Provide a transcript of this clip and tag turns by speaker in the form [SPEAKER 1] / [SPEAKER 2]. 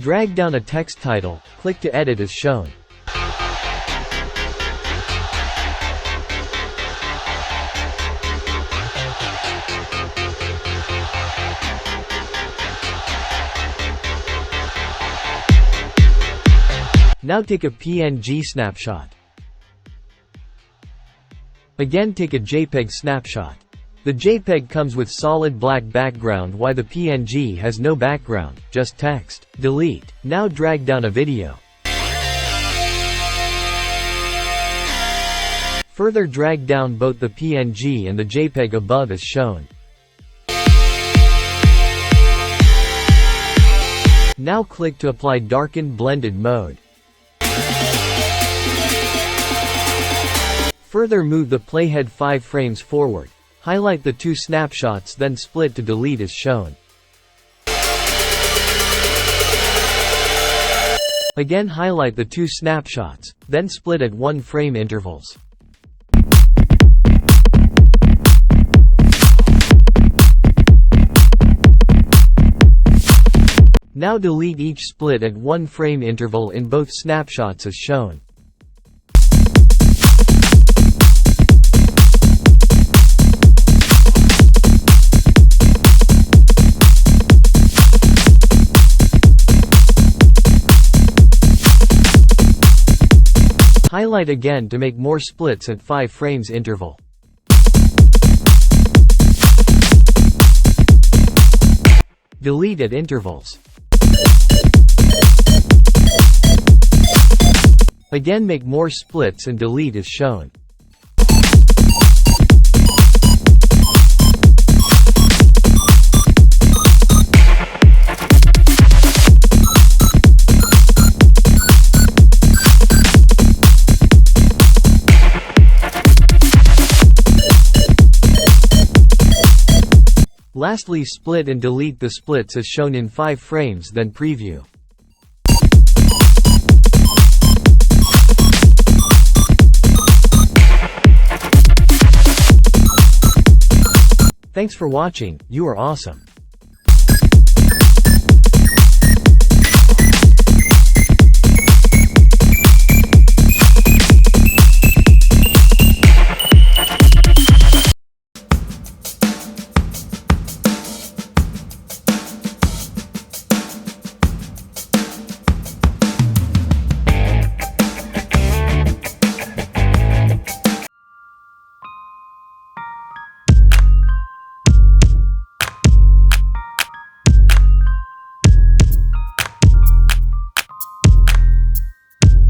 [SPEAKER 1] Drag down a text title, click to edit as shown. Now take a PNG snapshot. Again take a JPEG snapshot. The JPEG comes with solid black background while the PNG has no background, just text. Delete. Now drag down a video. Further drag down both the PNG and the JPEG above as shown. Now click to apply darken blended mode. Further move the playhead 5 frames forward. Highlight the 2 snapshots then split to delete as shown. Again highlight the 2 snapshots, then split at 1 frame intervals. Now delete each split at 1 frame interval in both snapshots as shown. Highlight again to make more splits at 5 frames interval. Delete at intervals. Again make more splits and delete as shown. Lastly split and delete the splits as shown in 5 frames then preview. Thanks for watching, you are awesome.